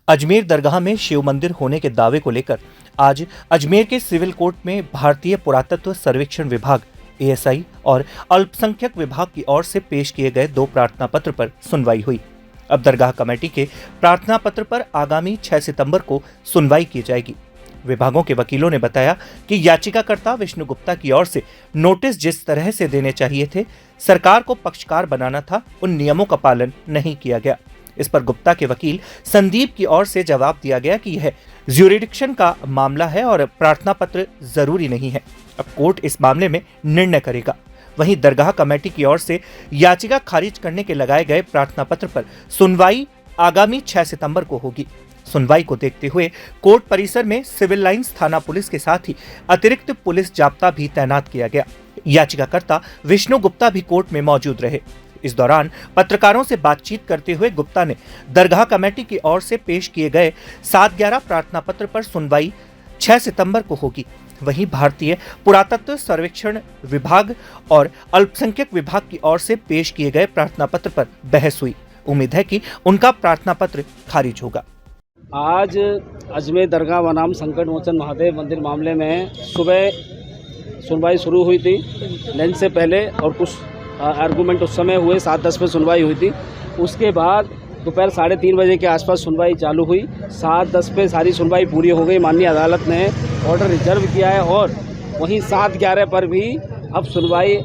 अजमेर दरगाह में शिव मंदिर होने के दावे को लेकर आज अजमेर के सिविल कोर्ट में भारतीय पुरातत्व सर्वेक्षण विभाग एएसआई और अल्पसंख्यक विभाग की ओर से पेश किए गए 2 प्रार्थना पत्र पर सुनवाई हुई। अब दरगाह कमेटी के प्रार्थना पत्र पर आगामी 6 सितंबर को सुनवाई की जाएगी। विभागों के वकीलों ने बताया कि याचिकाकर्ता विष्णु गुप्ता की ओर से नोटिस जिस तरह से देने चाहिए थे, सरकार को पक्षकार बनाना था, उन नियमों का पालन नहीं किया गया। इस पर गुप्ता के वकील संदीप की ओर से जवाब दिया गया कि यह ज्यूरिडिक्शन का मामला है और प्रार्थना पत्र जरूरी नहीं है। अब कोर्ट इस मामले में निर्णय करेगा। वहीं दरगाह कमेटी की ओर से याचिका खारिज करने के लगाए गए प्रार्थना पत्र पर सुनवाई आगामी 6 सितंबर को होगी। सुनवाई को देखते हुए कोर्ट परिसर में सिविल लाइंस थाना पुलिस के साथ ही अतिरिक्त पुलिस जाब्ता भी तैनात किया गया। याचिकाकर्ता विष्णु गुप्ता भी कोर्ट में मौजूद रहे। इस दौरान पत्रकारों से बातचीत करते हुए गुप्ता ने दरगाह कमेटी की ओर से पेश किए गए 7/11 प्रार्थना पत्र पर सुनवाई 6 सितंबर को होगी। वहीं भारतीय पुरातत्व सर्वेक्षण विभाग और अल्पसंख्यक विभाग की ओर से पेश किए गए प्रार्थना पत्र पर बहस हुई। उम्मीद है कि उनका प्रार्थना पत्र खारिज होगा। आज अजमेर दरगाह बनाम संकट मोचन महादेव मंदिर मामले में सुबह सुनवाई शुरू हुई थी। लंच से पहले और कुछ आर्गूमेंट उस समय हुए। 7:10 पे सुनवाई हुई थी। उसके बाद दोपहर 3:30 बजे के आसपास सुनवाई चालू हुई। 7:10 पे सारी सुनवाई पूरी हो गई। माननीय अदालत ने ऑर्डर रिजर्व किया है और वहीं 7:11 पर भी अब सुनवाई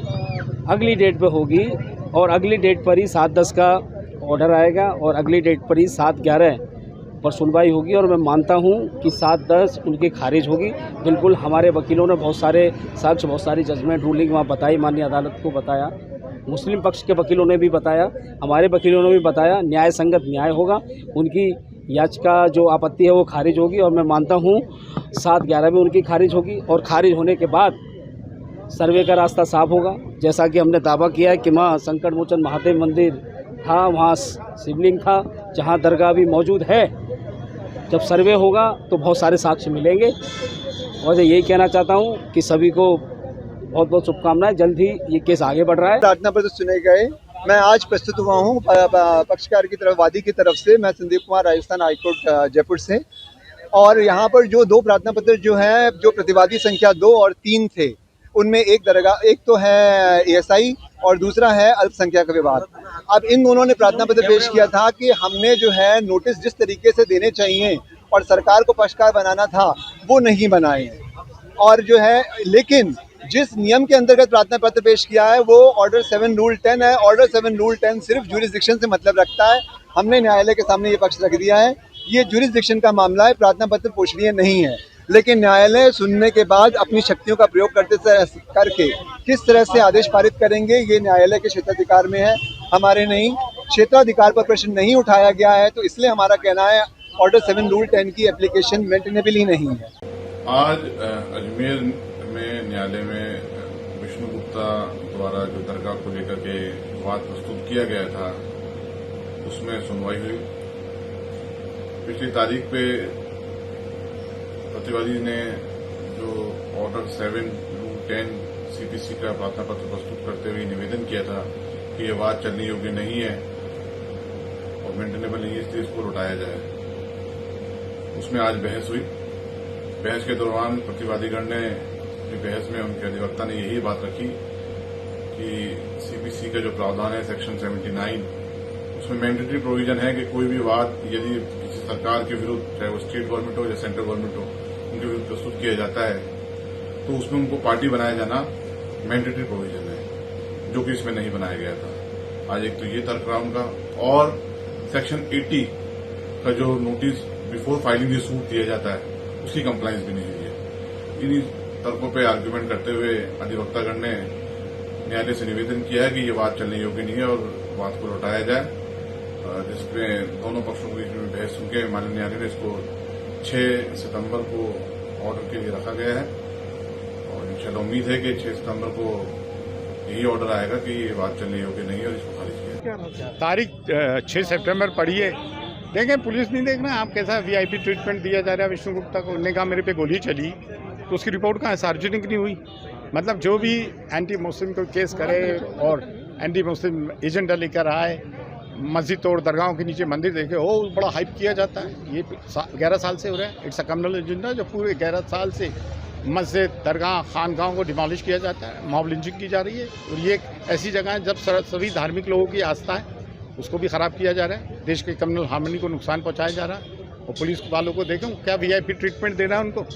अगली डेट पे होगी और अगली डेट पर ही 7:10 का ऑर्डर आएगा और अगली डेट पर ही 7:11 पर सुनवाई होगी। और मैं मानता हूं कि 7:10 उनकी खारिज होगी। बिल्कुल हमारे वकीलों ने बहुत सारे साक्ष्य, बहुत सारी जजमेंट रूलिंग वहाँ बताई, माननीय अदालत को बताया। मुस्लिम पक्ष के वकीलों ने भी बताया, हमारे वकीलों ने भी बताया। न्याय संगत न्याय होगा। उनकी याचिका जो आपत्ति है वो खारिज होगी और मैं मानता हूँ 7:11 में उनकी खारिज होगी और खारिज होने के बाद सर्वे का रास्ता साफ होगा। जैसा कि हमने दावा किया है कि वहाँ संकट मोचन महादेव मंदिर था, वहाँ शिवलिंग था, जहाँ दरगाह भी मौजूद है। जब सर्वे होगा तो बहुत सारे साक्ष्य मिलेंगे और यही कहना चाहता हूँ कि सभी को बहुत बहुत शुभकामनाएं। जल्द ही ये केस आगे बढ़ रहा है। प्रार्थना पत्र सुने गए। मैं आज प्रस्तुत हुआ हूँ पक्षकार की तरफ, वादी की तरफ से। मैं संदीप कुमार, राजस्थान हाईकोर्ट जयपुर से। और यहाँ पर जो 2 प्रार्थना पत्र जो है, जो प्रतिवादी संख्या 2 और 3 थे, उनमें एक तो है एएसआई और दूसरा है अल्पसंख्यक विभाग। अब इन दोनों ने प्रार्थना पत्र पेश किया था कि हमने जो है नोटिस जिस तरीके से देने चाहिए और सरकार को पक्षकार बनाना था वो नहीं बनाए और जो है, लेकिन जिस नियम के अंतर्गत प्रार्थना पत्र पेश किया है वो ऑर्डर 7 रूल 10 है। ऑर्डर 7 रूल 10 सिर्फ ज्यूरिसडिक्शन से मतलब रखता है। हमने न्यायालय के सामने ये पक्ष रख दिया है। ये ज्यूरिसडिक्शन का मामला है, प्रार्थना पत्र पोषणीय नहीं है। लेकिन न्यायालय सुनने के बाद अपनी शक्तियों का प्रयोग करके किस तरह से आदेश पारित करेंगे, ये न्यायालय के क्षेत्राधिकार में है, हमारे नहीं। क्षेत्राधिकार पर प्रश्न नहीं उठाया गया है, तो इसलिए हमारा कहना है ऑर्डर 7 रूल 10 की एप्लीकेशन मेंटेनेबल ही नहीं है। आज अजमेर में न्यायालय में विष्णु गुप्ता द्वारा जो दरगाह को लेकर के वाद प्रस्तुत किया गया था, उसमें सुनवाई हुई। पिछली तारीख पे प्रतिवादी ने जो ऑर्डर 7 रूल 10 सीपीसी का प्रार्थना पत्र प्रस्तुत करते हुए निवेदन किया था कि यह वाद चलने योग्य नहीं है और मेंटेनेबल नहीं है, इसलिए इसको लौटाया जाए। उसमें आज बहस हुई। बहस के दौरान प्रतिवादीगण ने बहस में उनके अधिवक्ता ने यही बात रखी कि सीपीसी का जो प्रावधान है सेक्शन 79, उसमें मैंडेटरी प्रोविजन है कि कोई भी वाद यदि किसी सरकार के विरुद्ध, चाहे वो स्टेट गवर्नमेंट हो या सेंट्रल गवर्नमेंट हो, उनके विरुद्ध प्रस्तुत किया जाता है तो उसमें उनको पार्टी बनाया जाना मैंडेटरी प्रोविजन है, जो कि इसमें नहीं बनाया गया था। आज एक तो ये तर्क रहा उनका, और सेक्शन 80 का जो notice before filing the suit दिया जाता है उसकी कंप्लायंस भी नहीं हुई है। इन्हीं तर्कों पे आर्ग्यूमेंट करते हुए अधिवक्तागण ने न्यायालय से निवेदन किया है कि ये बात चलने योग्य नहीं है और बात को लौटाया जाए, जिसमें दोनों पक्षों के बीच में बहस सुनकर माननीय न्यायालय ने इसको 6 सितंबर को ऑर्डर के लिए रखा गया है और इंशाल्लाह उम्मीद है कि 6 सितंबर को यही ऑर्डर आएगा कि ये बात चलने योग्य नहीं है और इसको खारिज किया। तारीख 6 सितंबर पड़ी है। देखें, पुलिस नहीं देखना आप कैसा वीआईपी ट्रीटमेंट दिया जा रहा है विष्णु गुप्ता को। उन्होंने कहा मेरे पे गोली चली, तो उसकी रिपोर्ट कहाँ है? सार्वजनिक नहीं हुई। मतलब जो भी एंटी मुस्लिम को केस करे और एंटी मुस्लिम एजेंडा लेकर आए मस्जिद तोड़ दरगाहों के नीचे मंदिर देखे हो, बड़ा हाइप किया जाता है। ये 11 साल से हो रहा है। इट्स अ कम्युनल एजेंडा जो पूरे 11 साल से मस्जिद दरगाह खानगाहों को डिमोलिश किया जाता है, मॉब लिंचिंग की जा रही है। और ये एक ऐसी जगह है जब सभी धार्मिक लोगों की आस्था है उसको भी ख़राब किया जा रहा है, देश के कम्युनल हार्मनी को नुकसान पहुँचाया जा रहा है। और पुलिस वालों को देखें क्या VIP ट्रीटमेंट दे रहा है उनको।